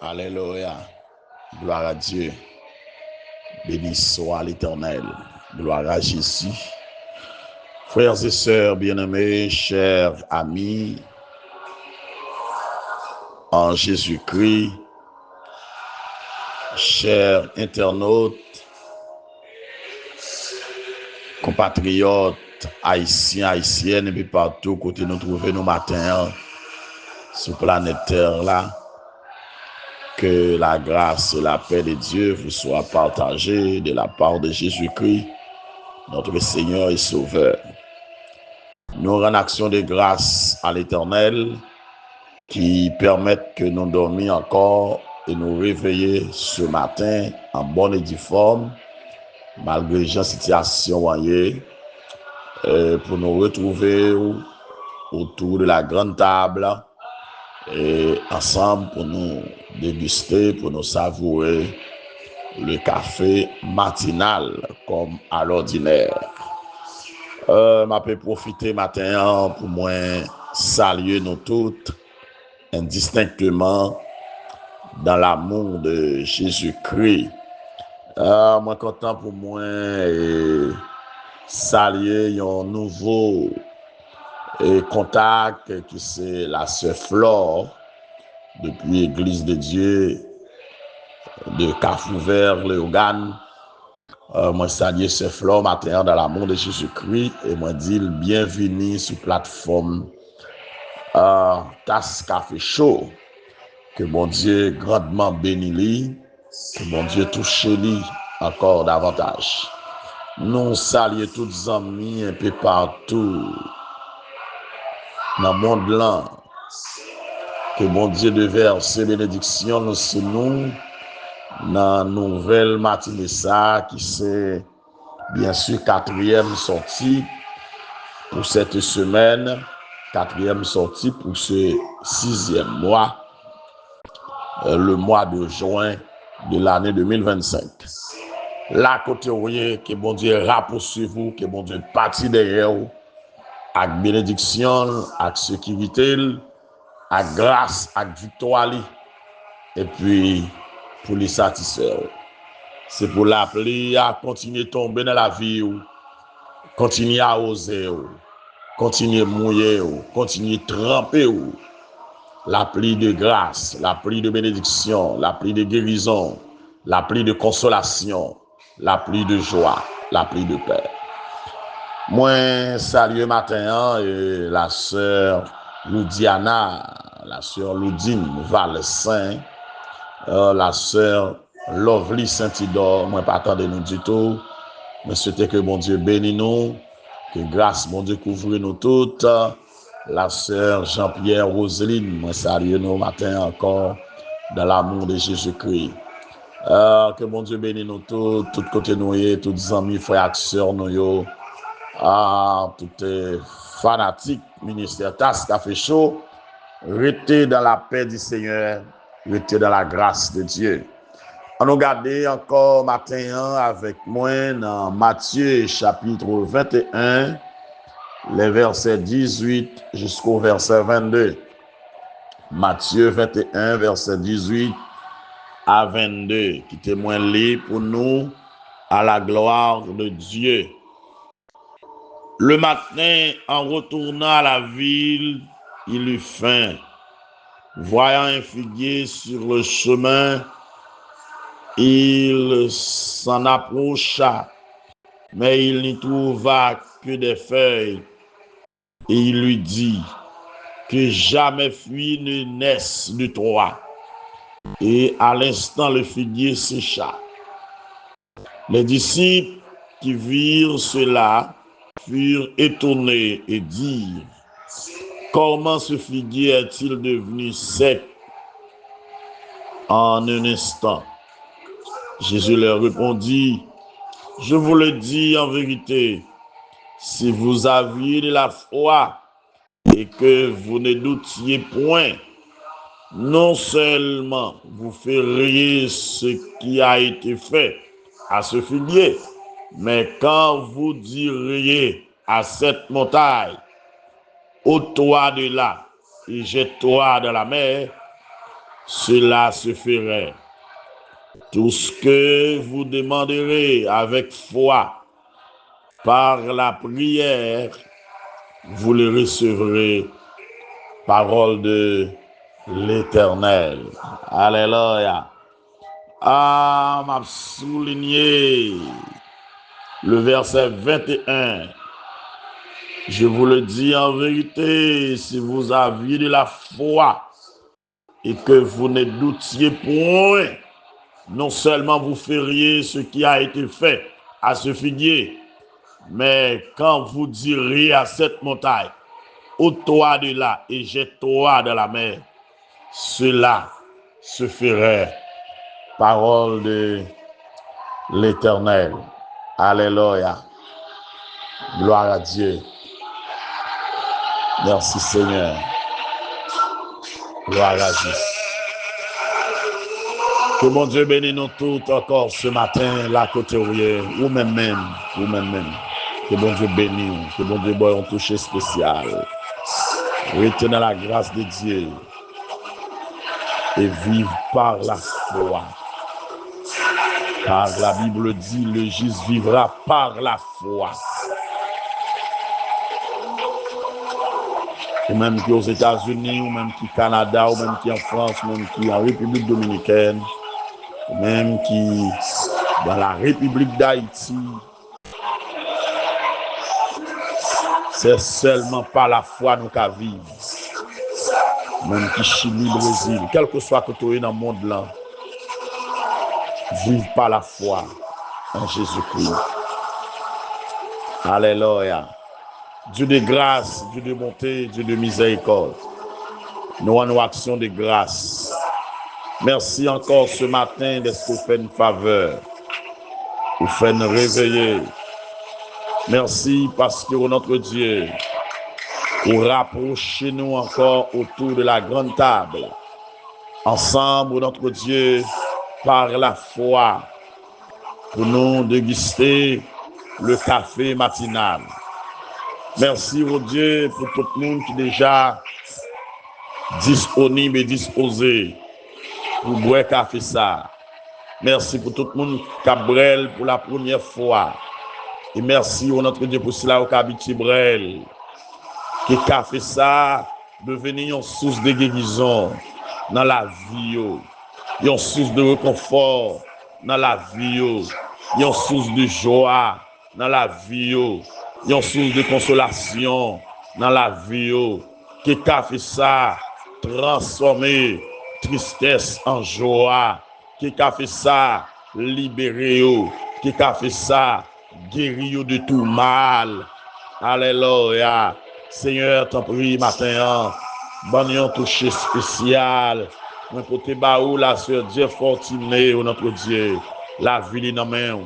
Alléluia. Gloire à Dieu. Béni soit l'Éternel. Gloire à Jésus. Frères et sœurs bien-aimés, chers amis en Jésus-Christ, chers internautes, compatriotes, haïtiens, haïtiennes, et puis partout, côté nous trouver nos matins sur planète Terre là. Que la grâce et la paix de Dieu vous soient partagées de la part de Jésus-Christ, notre Seigneur et Sauveur. Nous rendons action de grâce à l'Éternel qui permet que nous dormions encore et nous réveiller ce matin en bonne et due forme, malgré les situations pour nous retrouver autour de la grande table et ensemble pour nous déguster, pour nous savourer le café matinal comme à l'ordinaire. Je peux profiter matin pour moi saluer nous toutes indistinctement dans l'amour de Jésus-Christ. Moi content pour moi saluer un nouveau contact qui c'est la sœur Flore depuis l'Église de Dieu de Carrefour-Vert, Léogane. Moi saluer sœur Flore matin dans l'amour de Jésus-Christ et moi dire bienvenue sur plateforme Tasse Café Show. Que mon Dieu grandement bénisse lui, que mon Dieu touche lui encore davantage. Nous saluons tous les amis un peu partout dans le monde là. Que mon Dieu de verser bénédiction sur nous dans la nouvelle matinée ça qui c'est bien sûr 4e sortie pour cette semaine, 4e sortie pour ce 6e mois, le mois de juin de l'année 2025. Là, côté voyez que bon Dieu poursuive vous, que bon Dieu parti derrière vous, avec bénédiction, avec sécurité, avec grâce, avec victoire, et puis pour les satisfaire. C'est pour l'appeler à continuer à tomber dans la vie, continuer à oser, continuer à mouiller, continuer à tremper. La pluie de grâce, la pluie de bénédiction, la pluie de guérison, la pluie de consolation, la pluie de joie, la pluie de paix. Moi, salut matin et la sœur Loudiana, la sœur Loudine Valsain, la sœur Lovely Saint-Idor, moi pas attendre nous du tout. Mais souhaiter que bon Dieu bénisse nous, que grâce bon Dieu couvre nous toutes. La sœur Jean-Pierre Roseline, moi salue nous matin encore dans l'amour de Jésus-Christ. Que bon Dieu bénisse nous tous, tout côté nous, tous les amis, frères et sœurs nous, tous les fanatiques, ministère Tasse Café Show, restez dans la paix du Seigneur, restez dans la grâce de Dieu. On nous garde encore matin avec moi dans Matthieu chapitre 21, les versets 18 jusqu'au verset 22. Matthieu 21, verset 18 à 22, qui témoigne pour nous à la gloire de Dieu. Le matin, en retournant à la ville, il eut faim. Voyant un figuier sur le chemin, il s'en approcha, mais il n'y trouva que des feuilles. Et il lui dit que jamais fruit ne naisse de toi. Et à l'instant, le figuier sécha. Les disciples qui virent cela furent étonnés et dirent: comment ce figuier est-il devenu sec en un instant? Jésus leur répondit: je vous le dis en vérité, si vous aviez de la foi et que vous ne doutiez point, non seulement vous feriez ce qui a été fait à ce figuier, mais quand vous diriez à cette montagne: ôte-toi de là et jette-toi dans la mer, cela se ferait. Tout ce que vous demanderez avec foi par la prière, vous le recevrez. Parole de l'Éternel. Alléluia. Ah, m'a souligné le verset 21. Je vous le dis en vérité, si vous aviez de la foi et que vous ne doutiez point, non seulement vous feriez ce qui a été fait à ce figuier, mais quand vous direz à cette montagne, ôte-toi de là et jette-toi dans la mer, cela se ferait. Parole de l'Éternel. Alléluia. Gloire à Dieu. Merci Seigneur. Gloire à Dieu. Que mon Dieu bénisse nous tous encore ce matin, là côté ou même. Que bon Dieu bénisse, que bon Dieu boit un toucher spécial. Retenez la grâce de Dieu et vive par la foi. Car la Bible dit, le juste vivra par la foi. Ou même qui aux États-Unis, ou même qui au Canada, ou même qui en France, ou même qui en République dominicaine, ou même qui dans la République d'Haïti. C'est seulement par la foi nous qu'à vivre. Même qui Chili, Brésil, quel que soit côté dans le monde là, vive par la foi en Jésus-Christ. Alléluia. Dieu de grâce, Dieu de bonté, Dieu de miséricorde. Nous avons une action de grâce. Merci encore ce matin d'être vous fait une faveur. Vous fait nous réveiller. Merci parce que notre Dieu, vous rapprochez nous encore autour de la grande table. Ensemble, notre Dieu, par la foi, pour nous déguster le café matinal. Merci, mon Dieu, pour tout le monde qui est déjà disponible et disposé pour boire café ça. Merci pour tout le monde qui a brûlé pour la première fois. Et merci, notre Dieu, pour cela au habité brûlé. Qui café ça devenir une source de guérison dans la vie, une source de réconfort dans la vie, une source de joie dans la vie, une source de consolation dans la vie. Qui café ça transformer tristesse en joie. Qui café ça libérer, qui café ça guérir de tout mal. Alléluia. Seigneur, t'en prie matin, bon toucher spécial. Mon côté baou la sœur Dieu fortuné notre Dieu. La vie dans main.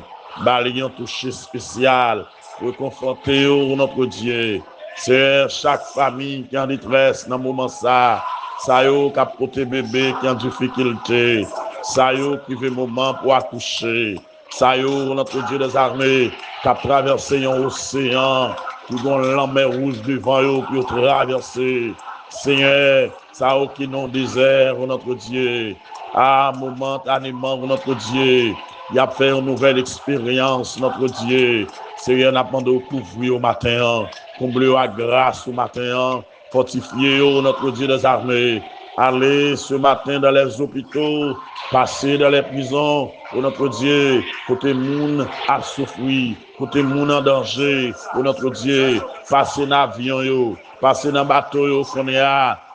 Balayon toucher spécial. Reconforter notre Dieu. C'est chaque famille qui en détresse dans moment ça. Ça yo qui a porté bébé qui en difficulté. Ça yo qui veut moment pour accoucher. Ça yo notre Dieu des armées qui a traversé un océan. Qui ont la mer rouge devant eux pour traverser. Seigneur, ça a qui non désert, notre Dieu. À momentanément, notre Dieu. Il a fait une nouvelle expérience, notre Dieu. Seigneur, n'a pas de couvrir au matin. Combler à grâce au matin. Fortifier notre Dieu des armées. Allez ce matin dans les hôpitaux, passer dans les prisons, pour notre Dieu, côté moun a souffrir, côté moun en danger, pour notre Dieu, passer dans l'avion, passer dans le bateau,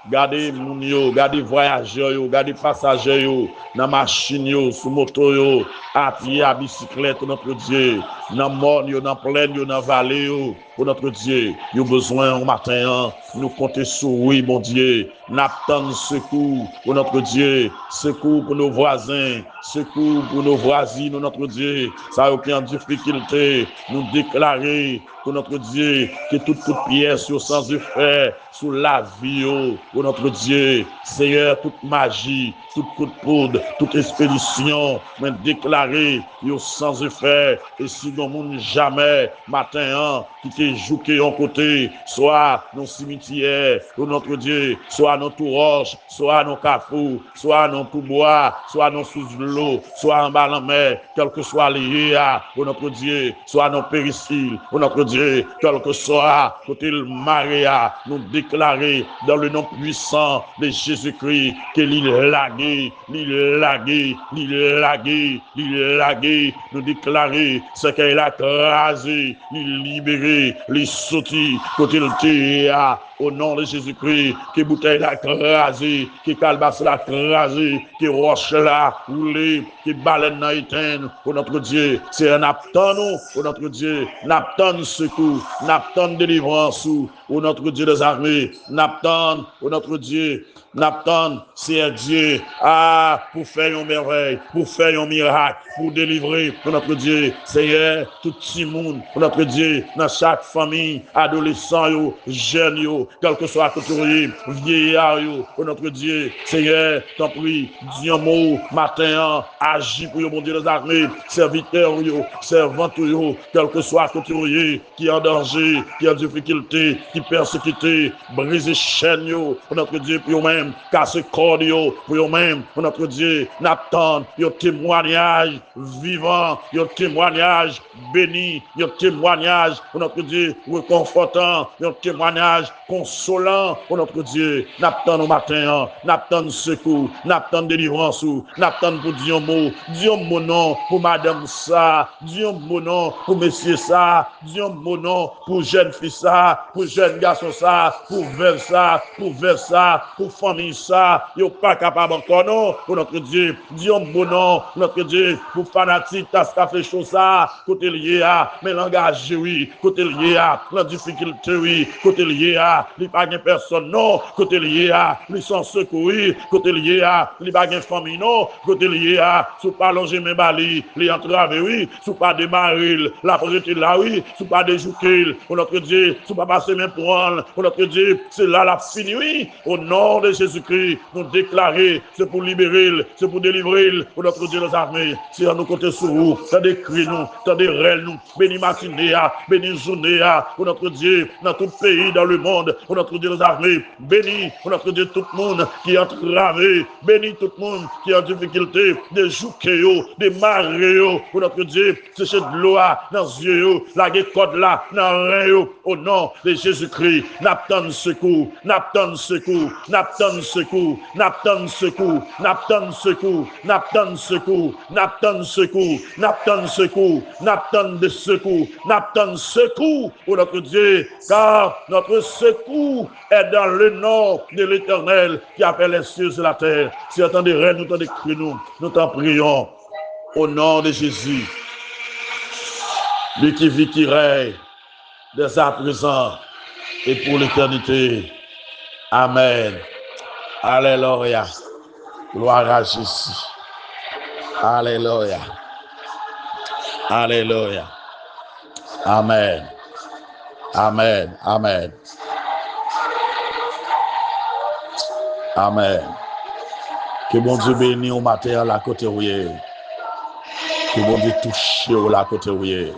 gardez moun yo, gardez voyageurs yo, gardez passagers yo, dans machine yo, sous moto yo, à pied, à bicyclette, notre Dieu, dans morne yo, dans plaine yo, dans vallée yo, pour notre Dieu, yo besoin au matin, nous compter sur oui, mon Dieu, n'attendons secours pour notre Dieu, secours pour nos voisins, secours pour nos voisines, notre Dieu, ça a aucune difficulté, nous déclarer pour notre Dieu, que toute pièce au sens de fer, sous la vie, pour notre Dieu, Seigneur, toute magie, toute coup de poudre, toute expédition, mais déclaré au sens de fer, et si dans le monde jamais, matin, qui te joue en côté, soit nos cimetières, pour notre Dieu, soit nos tout roches, soit nos cafous, soit nos tout bois, soit nos sous l'eau, soit en bas la mer, quel que soit lié à, pour notre Dieu, soit nos périciles, pour notre Dieu, quel que soit, côté le Maria, nous déclarer dans le nom puissant de Jésus-Christ, que l'île lagué, nous déclarer ce qu'elle a crasé, l'île libéré, les sautis, côté le théâtre, au nom de Jésus-Christ, que bouteille la crasé, que calebasse la crasé, que roche la roulé, que baleine la éteinte, pour notre Dieu, c'est un aptan nous, pour notre Dieu, n'aptan secours, n'aptan délivrance, pour notre Dieu des armées, n'aptan, pour notre Dieu, n'aptan, c'est Dieu, pour faire une merveille, pour faire un miracle, pour délivrer, pour notre Dieu, Seigneur, tout le monde, pour notre Dieu, dans chaque famille, adolescent, jeune, quel que soit côté vieillard, pour notre Dieu, Seigneur, t'en prie, dis un mot, matin, agis pour mon Dieu des armées, serviteur, servant, quel que soit côté qui est en danger, qui est en difficulté, qui persécuté, briser chaîne, pour notre Dieu, pour eux-mêmes, casser corde, pour eux-mêmes, pour notre Dieu, n'attend, un témoignage vivant, un témoignage béni, un témoignage, pour notre Dieu, réconfortant, un témoignage consolant, pour notre Dieu, n'attend au matin, n'attend secours, n'attend délivrance, n'attend pour dire mon nom, pour madame ça, dire mon nom, pour monsieur ça, dire mon nom, pour jeune fille ça, pour jeune garçon ça, pour vers ça, pour famille ça, yo pas capable encore non, pour notre Dieu, dire mon nom, notre Dieu, pour fanatique, tas fait chose ça, côté lié à, mais langage oui, côté lié à, la difficulté oui, côté lié à, il pas de personne non, côté lié à, ils sont secourus, côté lié à, il pas de famille non, côté lié à, sous pas longer mes bali, les entraver oui, sous pas démarrer, la projeter là oui, sous pas déjouquer, pour notre Dieu, sous pas passer mes points, pour notre Dieu, c'est là la fini oui, au nom de Jésus-Christ, nous déclarer, c'est pour libérer, c'est pour délivrer, pour notre Dieu nos armées, c'est à nous côté sur vous, t'as des cris nous, t'as des rêves nous, béni Martinéa, béni Jounéa, pour notre Dieu, dans tout pays, dans le monde, pour notre Dieu nos armées, béni, pour notre Dieu tout le monde qui est entravé, béni tout le monde qui est en difficulté, des joukéos, des maréos, pour notre Dieu, c'est chez de l'eau dans les yeux, la code là, dans rien, au nom de Jésus-Christ, n'attend secours, n'attend secours, n'attend secours, n'attend secours, n'attend secours, n'attend secours, n'attend secours, n'attend secours, n'attend de secours, n'attend secours pour notre Dieu, car notre secours est dans le nom de l'Éternel qui a fait les cieux et la terre. Si vous entendez rien, nous t'en crions, nous t'en prions au nom de Jésus, lui qui vit, qui règne dès à présent et pour l'éternité. Amen. Alléluia. Gloire à Jésus. Alléluia. Alléluia. Amen. Amen. Amen. Amen. Que bon Dieu bénisse au matin à la côté où il est. Que bon Dieu touche au la côté où il est.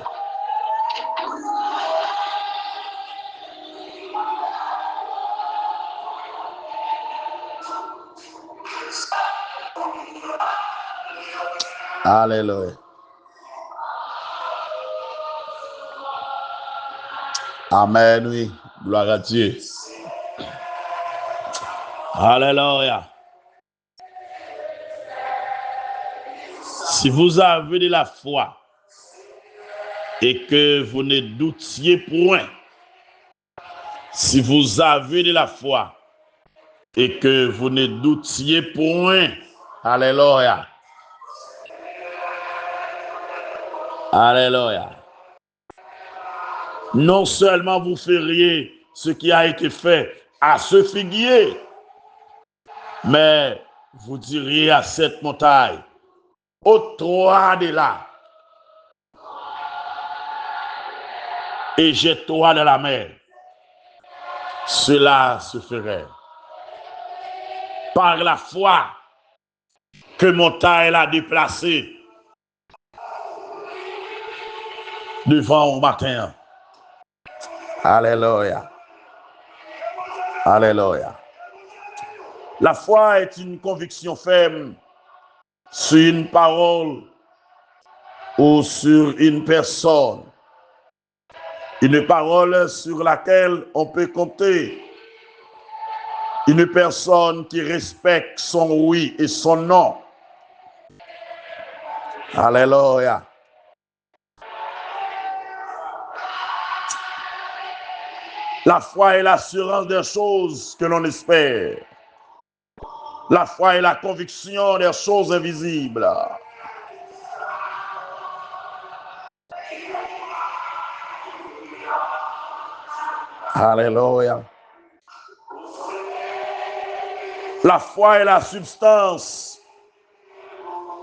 Alléluia. Amen, oui. Gloire à Dieu. Alléluia. Si vous avez de la foi et que vous ne doutiez point, si vous avez de la foi et que vous ne doutiez point, alléluia. Alléluia. Non seulement vous feriez ce qui a été fait à ce figuier, mais vous diriez à cette montagne, ôte-toi de là. et jette-toi dans la mer. Cela se ferait. Par la foi que mon taille l'a déplacé devant au matin. Alléluia. Alléluia. La foi est une conviction ferme sur une parole ou sur une personne. Une parole sur laquelle on peut compter. Une personne qui respecte son oui et son non. Alléluia. La foi est l'assurance des choses que l'on espère. La foi est la conviction des choses invisibles. Alléluia. La foi est la substance,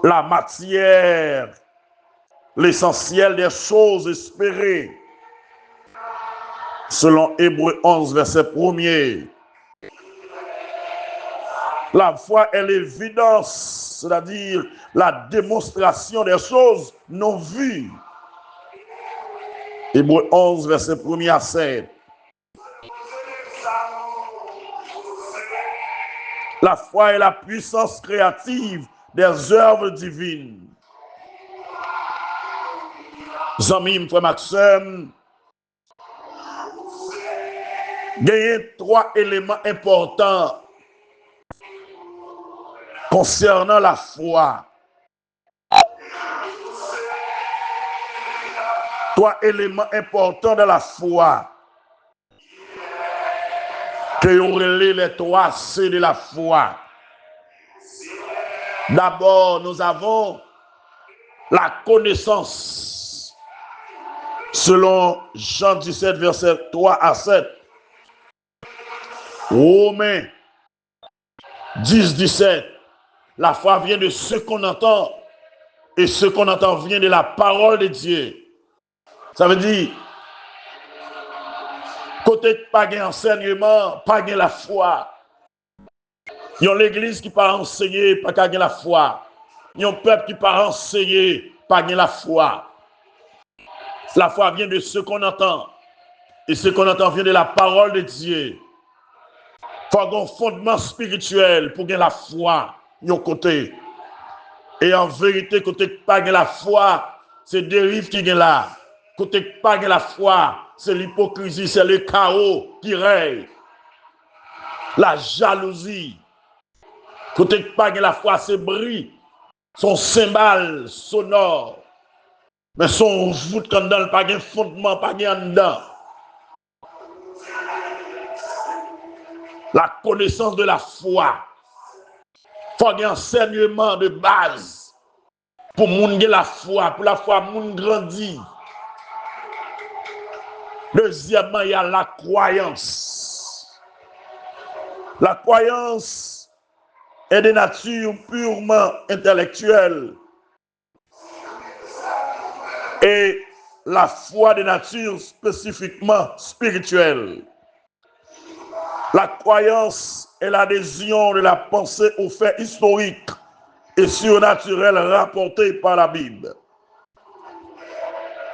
la matière, l'essentiel des choses espérées. Selon Hébreux 11, verset 1er. La foi est l'évidence, c'est-à-dire la démonstration des choses non vues. Hébreux 11, verset 1er à 7. La foi est la puissance créative des œuvres divines. Amis, frère Maxime, il y a 3 éléments importants concernant la foi. 3 éléments importants de la foi. Que on relève les 3 C de la foi. D'abord, nous avons la connaissance. Selon Jean 17, verset 3 à 7. Romains 10, 17. La foi vient de ce qu'on entend. Et ce qu'on entend vient de la parole de Dieu. Ça veut dire, côté pas d'enseignement, pas de la foi. Il y a l'église qui pas enseigner, pas de la foi. Il y a un peuple qui pas enseigner, pas de la foi. La foi vient de ce qu'on entend. Et ce qu'on entend vient de la parole de Dieu. Il faut avoir un fondement spirituel pour gagner la foi, de côté. Et en vérité, côté pas de la foi, c'est dérive qui gagne là. Côté pas de la foi, c'est l'hypocrisie, c'est le chaos qui règne. La jalousie. Côté pas de la foi, c'est bruit. Son cymbale sonore. Mais son voûte quand dans le pas de fondement, pas de dedans. La connaissance de la foi. Il faut un enseignement de base. Pour moun gen la foi, pour la foi moun grandit. Deuxièmement, il y a la croyance. La croyance est de nature purement intellectuelle. Et la foi de nature spécifiquement spirituelle. La croyance est l'adhésion de la pensée aux faits historiques et surnaturels rapportés par la Bible.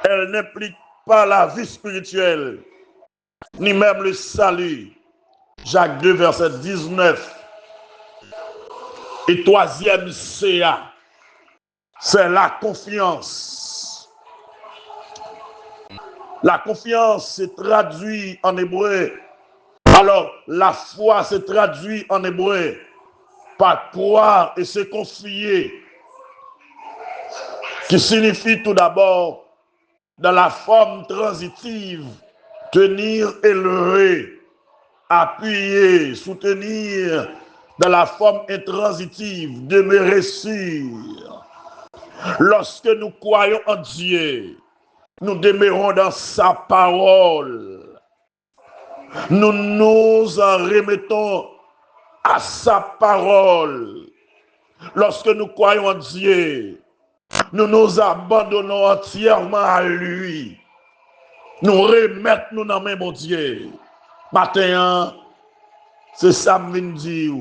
Elle n'implique pas la vie spirituelle, ni même le salut. Jacques 2, verset 19. Et troisième CA, c'est la confiance. La confiance se traduit en hébreu. Alors, la foi se traduit en hébreu par croire et se confier, qui signifie tout d'abord, dans la forme transitive, tenir élevé, appuyer, soutenir, dans la forme intransitive, demeurer sûr. Lorsque nous croyons en Dieu, nous demeurons dans sa parole. Nous nous en remettons à sa parole. Lorsque nous croyons en Dieu, nous nous abandonnons entièrement à lui. Nous remettons nous dans main mon Dieu. Matin, c'est ça que je dire.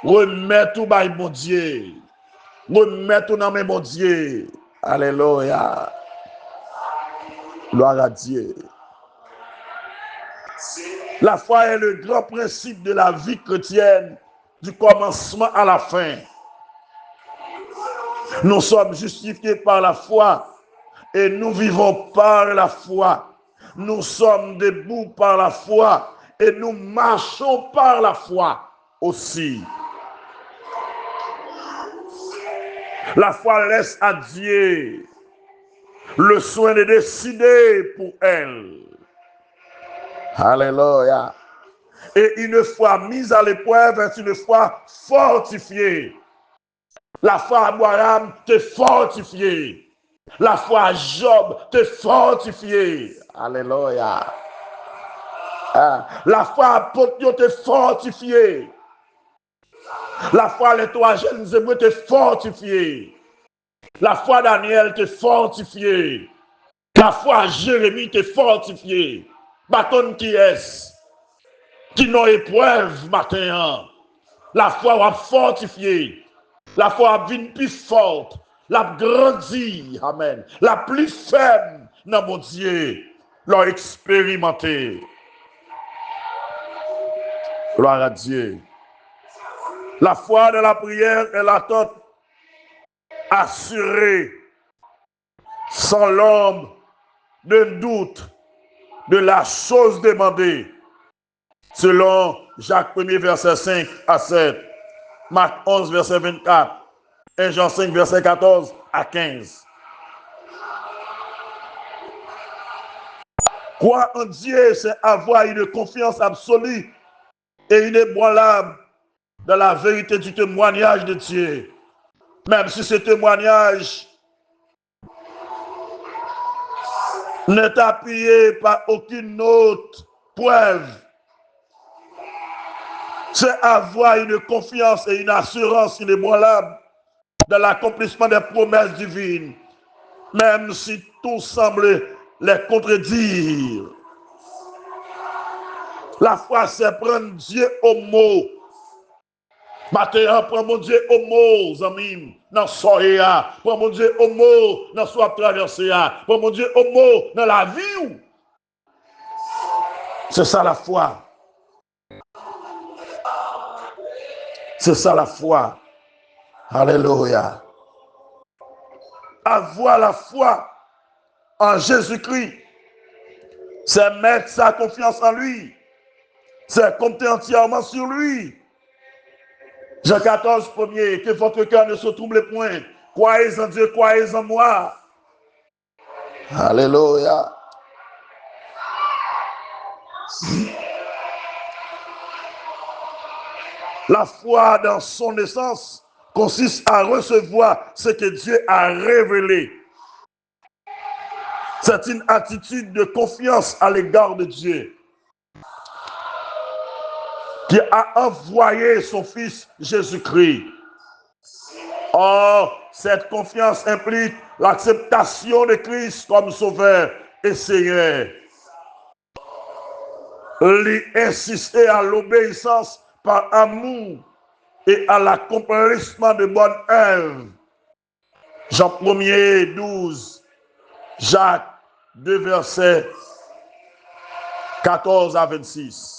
Remettons tout by mon Dieu. Remettons dans main mon Dieu. Alléluia. Gloire à Dieu. La foi est le grand principe de la vie chrétienne, du commencement à la fin. Nous sommes justifiés par la foi et nous vivons par la foi. Nous sommes debout par la foi et nous marchons par la foi aussi. La foi laisse à Dieu le soin de décider pour elle. Alléluia. Et une foi mise à l'épreuve est une foi fortifiée. La foi à Abraham t'est fortifiée. La foi à Job t'est fortifiée. Alléluia. La foi à Potio t'est fortifiée. La foi à les trois jeunes hébreux t'est fortifiée. La foi à Daniel t'est fortifiée. La foi à Jérémie t'est fortifiée. Bâton qui est, qui n'ont épreuve matin. La foi a fortifié. La foi a vie plus forte. La grandi. Amen. La plus faible dans mon Dieu. L'ont expérimenté. Gloire à Dieu. La foi de la prière est l'attente assurée, sans l'ombre de doute de la chose demandée, selon Jacques 1er, verset 5 à 7, Marc 11, verset 24, 1 Jean 5, verset 14 à 15. Croire en Dieu, c'est avoir une confiance absolue et inébranlable dans la vérité du témoignage de Dieu. Même si ce témoignage n'est appuyé par aucune autre preuve, c'est avoir une confiance et une assurance inébranlable dans l'accomplissement des promesses divines, même si tout semble les contredire. La foi, c'est prendre Dieu au mot. Matin, prends mon Dieu au mot, amis, dans soirée, prends mon Dieu au mot, dans soit traversée, prends mon Dieu au mot, dans la vie. C'est ça la foi. C'est ça la foi. Alléluia. Avoir la foi en Jésus-Christ, c'est mettre sa confiance en lui. C'est compter entièrement sur lui. Jean 14, premier, que votre cœur ne se trouble point. Croyez en Dieu, croyez en moi. Alléluia. La foi dans son essence consiste à recevoir ce que Dieu a révélé. C'est une attitude de confiance à l'égard de Dieu, qui a envoyé son Fils Jésus-Christ. Or, cette confiance implique l'acceptation de Christ comme Sauveur et Seigneur. Lui insister à l'obéissance par amour et à l'accomplissement de bonnes œuvres. Jean 1er, 12, Jacques 2, versets 14 à 26.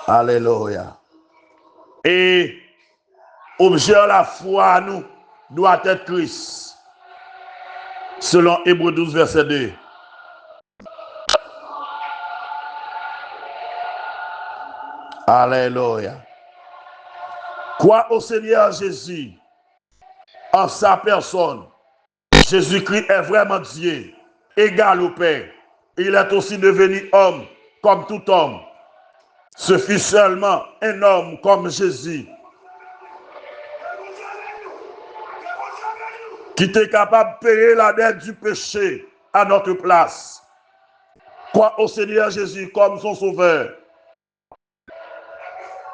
Alléluia. Et objet de la foi à nous doit être Christ. Selon Hébreux 12, verset 2. Alléluia. Crois au Seigneur Jésus, en sa personne. Jésus-Christ est vraiment Dieu, égal au Père. Il est aussi devenu homme, comme tout homme. Ce fut seulement un homme comme Jésus, qui était capable de payer la dette du péché à notre place. Crois au Seigneur Jésus comme son sauveur.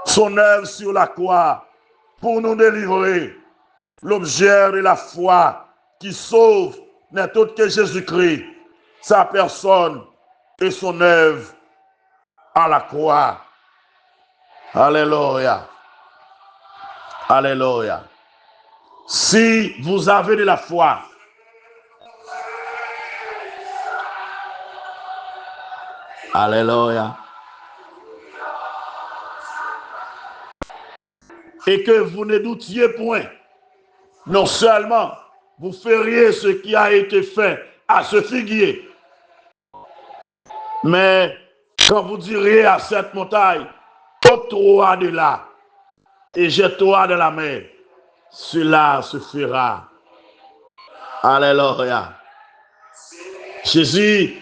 Son œuvre sur la croix pour nous délivrer, l'objet de la foi qui sauve n'est autre que Jésus-Christ, sa personne et son œuvre à la croix. Alléluia. Alléluia. Si vous avez de la foi, alléluia, et que vous ne doutiez point, non seulement vous feriez ce qui a été fait à ce figuier, mais quand vous diriez à cette montagne, ôte-toi de là et jette-toi dans la mer, cela se fera. Alléluia. Jésus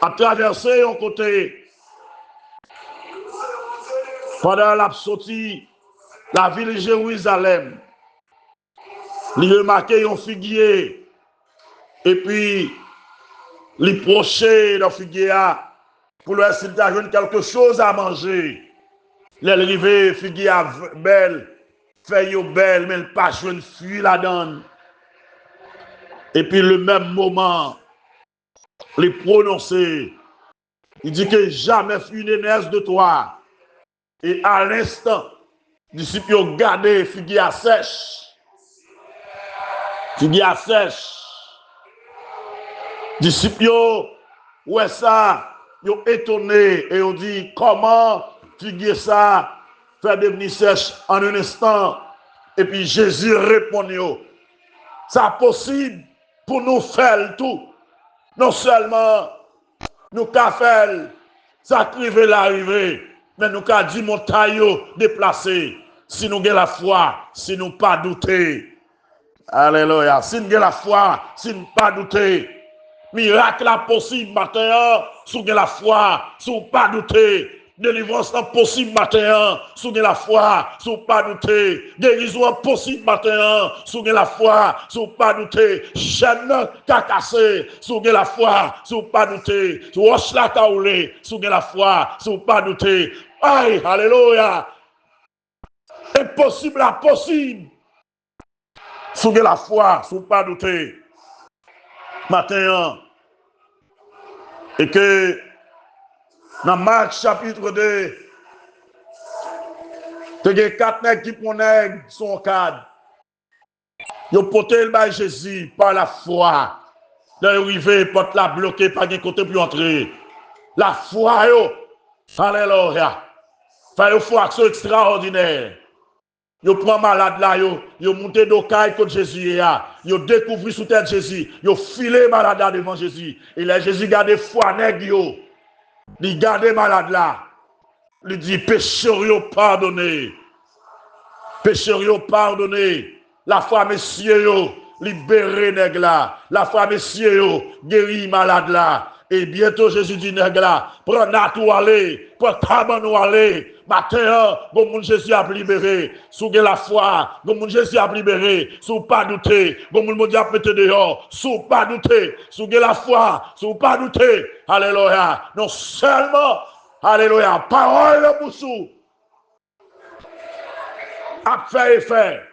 a traversé un côté pendant la sortie la ville de Jérusalem. Il remarquait un figuier et puis il prochait dans le figuier pour lui essayer d'avoir quelque chose à manger. L'arrivée figuier belle, feuille belle, mais il pas une fuite là-dedans. Et puis le même moment, il prononçait, il dit que jamais une naisse de toi. Et à l'instant, les disciples ont gardé figuier à sèche. Figuier à sèche. Les disciples, ouais ça, ils ont étonné et ont dit comment figuier ça fait devenir sèche en un instant. Et puis Jésus répond, c'est possible pour nous faire tout. Non seulement nous qu'à faire, ça crive l'arrivée, mais nous qu'à dire montagne déplacer. Si nous avons la foi, si nous pas douter. Alléluia. Si nous avons la foi, si nous pas douter. Miracle là possible matin, si nous avons la foi, si nous pas douter. Délivrance possible matin, si nous avons la foi, si nous pas douter. Guérison possible matin, si nous avons la foi, si nous pas douter. Chaîne cacassé, si nous avons la foi, si nous pas douter. Roche la kaoulé, si nous avons la foi, si nous pas douter. Aïe, alléluia. Impossible à possible. Si nous avons la foi, si nous pas douter. Matin, et que dans Marc chapitre 2, il y a 4 nègres qui prennent son cadre. Ils ont porté le bail Jésus par la foi. Dans l'arrivée, porte la bloquée, pas de côté pour entrer. La foi, alléluia. Fait une foi extraordinaire. Ils prennent malade là, ils montent d'ocaille contre Jésus. Ils ont découvert sous tête Jésus. Ils ont filé malade là devant Jésus. Et là, Jésus garde foi nègre. Il garde malade là. Il dit pécheur pardonné. Pécheur pardonné. La foi messieurs libéré nègre là. La foi messieurs guéri malade là. Et bientôt Jésus dit nègre là, prends natou aller, prends tabanou aller. Matin, bon Jésus a libéré, sous la foi, bon Jésus a libéré, sous pas douter, bon mon Dieu a pété dehors, sous pas douter, sous la foi, sous pas douter. Alléluia. Non seulement, alléluia, parole de Boussou a fait effet.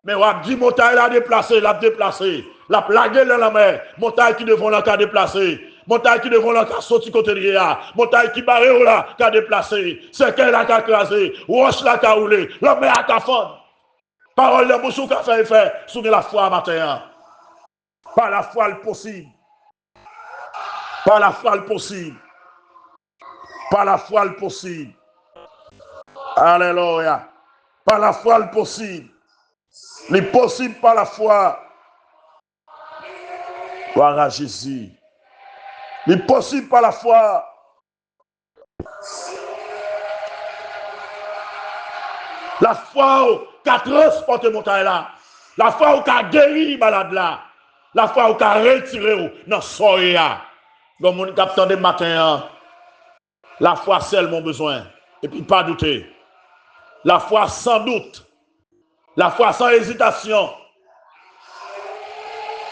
Mais on a dit montagne l'a déplacé, la plagué dans la mer, montagne qui devant la cas déplacé. Montagne qui devant la cas sorti côté de là, montagne qui barre là, qui a déplacé, c'est qu'elle a écrasé, roche la qui a roulé, l'homme a qu'à fondre. Parole de Moussou qui a fait effet, sous la foi matin. Par la foi le possible. Par la foi le possible. Par la foi le possible. Alléluia. Par la foi le possible. L'impossible par la foi. Gloire à Jésus. L'impossible par la foi. La foi qui a transporté montagne là. La foi qui a guéri malade là. La foi qui a retiré dans soirée là. Comme mon capitaine de matin. La foi seule mon besoin. Et puis pas douter. La foi sans doute. La foi sans hésitation.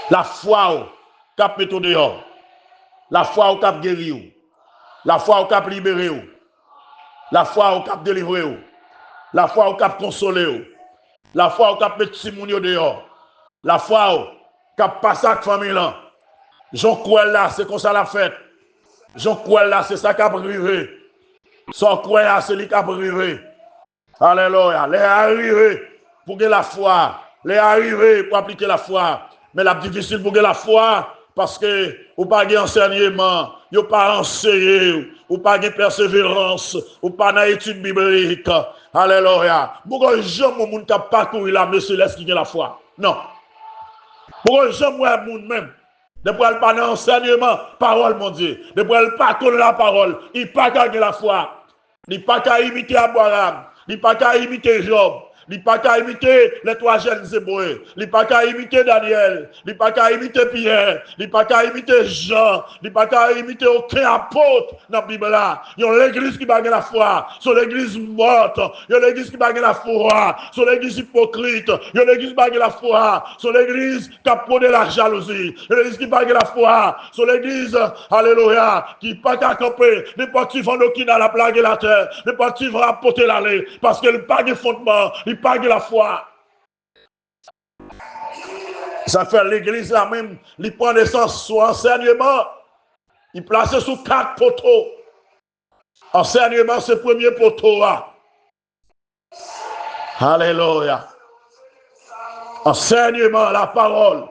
La foi qui a mis dehors. La foi au cap guéri, la foi au cap libéré, la foi au cap délivré, la foi au cap consolé, la foi au cap mettre Simon dehors, la foi Cap passe avec famille là. Jean crois là, c'est comme ça la fête. Jean crois là, c'est ça qui a privé. Son croix là, c'est lui qui a privé. Alléluia. Les arrivés pour que la foi. Les arrivés pour appliquer la foi. Mais la difficile pour que la foi, parce que vous pas de enseignement, vous pas enseigné, vous pas de persévérance, vous pas d'étude biblique. Alléluia. Pourquoi jamais mon monde qui a parcouru la main céleste qui a la foi? Non. Pourquoi jamais mon monde même? Depuis elle pas d'enseignement, parole mon Dieu. Depuis elle pas connaît la parole, il pas qu'à la foi. Il pas qu'à imiter Abraham, il pas qu'à imiter Job. Il pas qu'à imiter les 3 jeunes Hébreux. Il pas qu'à imiter Daniel. Il pas qu'à imiter Pierre. Il pas qu'à imiter Jean. Il pas qu'à imiter aucun apôtre dans la Bible là. Il y a l'église qui bague la foi. C'est l'église morte. Il y a l'église qui bague la foi. C'est l'église hypocrite. Il y a l'église qui bague la foi. C'est l'église qui a prôné la jalousie. Il y a l'église qui bague la foi. C'est l'église, alléluia, qui pas qu'à camper. Les partis vont qui dans la plague et la terre. Les partis vont apporter l'allée. Parce que le pas de fondement. Il pas de la foi. Ça fait l'église là même, il prend naissance sous enseignement. Il place sous 4 poteaux. Enseignement, c'est le premier poteau. Alléluia. Enseignement, la parole.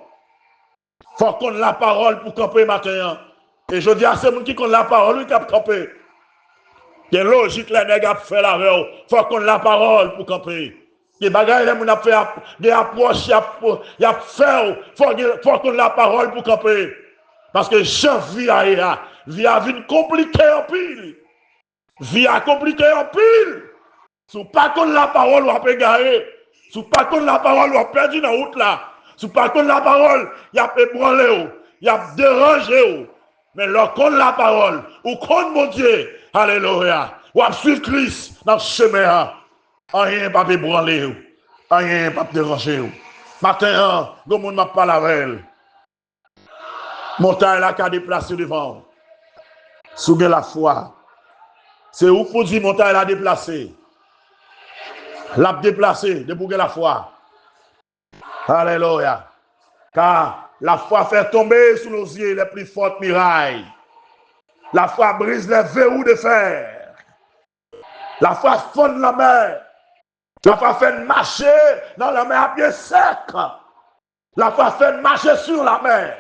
Il faut qu'on ait la parole pour camper matin. Et je dis à ceux qui ont la parole, qui ont campé. Il y a logique, les nègres fait la veille. Il faut qu'on ait la parole pour camper. Les bagages, les gens fait des approches, il y a fait, faut qu'on ait la parole pour camper. Parce que chaque vie a vie compliquée en pile. Vie a compliqué en pile. Si pas qu'on la parole, on peut gagner. Si pas qu'on la parole, on perdu dans la route là. Si pas qu'on la parole, il y a ébranlé, il y a dérangé. Mais lorsqu'on la parole, ou qu'on mon Dieu, alléluia, ou à suivre Christ dans ce chemin. Rien pas ébranler, rien pas déranger. Matin, le monde m'a pas la veille. Montagne là qui a déplacé devant. Sous la foi. C'est où pour dire montagne là déplacé. L'a déplacé de pour la foi. Alléluia. Car la foi fait tomber sous nos yeux les plus fortes murailles. La foi brise les verrous de fer. La foi fonde la mer. La foi fait marcher dans la mer à pied sec. La foi fait marcher sur la mer.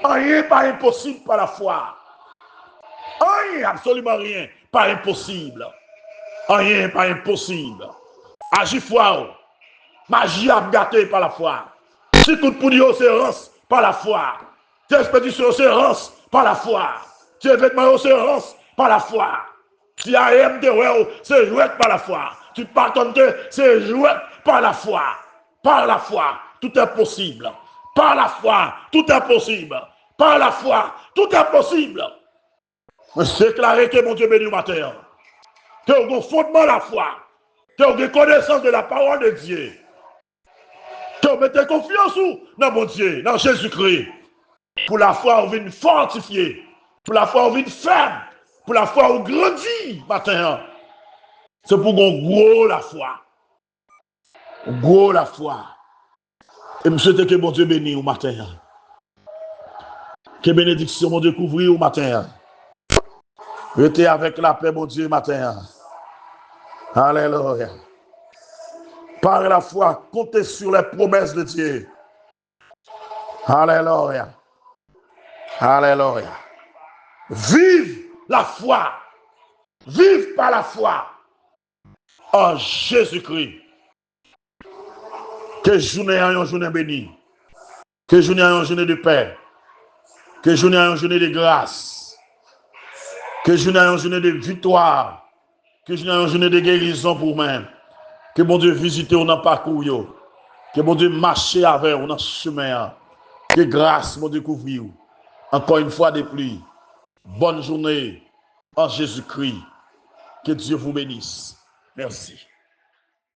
Rien pas impossible par la foi. Rien, absolument rien, pas impossible. Rien pas impossible. Agis foi. Magie à gâter par la foi. Si tout pour dire c'est rance par la foi. Tes expéditions c'est rance par la foi. Tes vêtements c'est rance par la foi. Si AMD c'est jouet par la foi. Tu pardonnes, c'est joué par la foi. Par la foi, tout est possible. Par la foi, tout est possible. Par la foi, tout est possible. C'est déclaré que mon Dieu béni au matin. Que vous avez fondement la foi. Que vous avez connaissance de la parole de Dieu. Que vous mettez confiance dans mon Dieu, dans Jésus-Christ. Pour la foi, vous venez fortifier. Pour la foi, vous venez ferme. Pour la foi, vous grandissez matin. C'est pour qu'on gros la foi. Gros la foi. Et je souhaite que mon Dieu bénisse au matin. Que bénédiction, mon Dieu, couvre au matin. Restez avec la paix, mon Dieu, matin. Alléluia. Par la foi, comptez sur les promesses de Dieu. Alléluia. Alléluia. Vive la foi. Vive par la foi. En Jésus-Christ. Que journée ait une journée bénie. Que journée ait une journée de paix. Que journée ait une journée de grâce. Que journée ait une journée de victoire. Que journée ait une journée de guérison pour moi. Que mon Dieu visite on dans parcours. Que mon Dieu marche avec on dans chemin. Que grâce mon Dieu couvre. Encore une fois de plus. Bonne journée en Jésus-Christ. Que Dieu vous bénisse. Merci.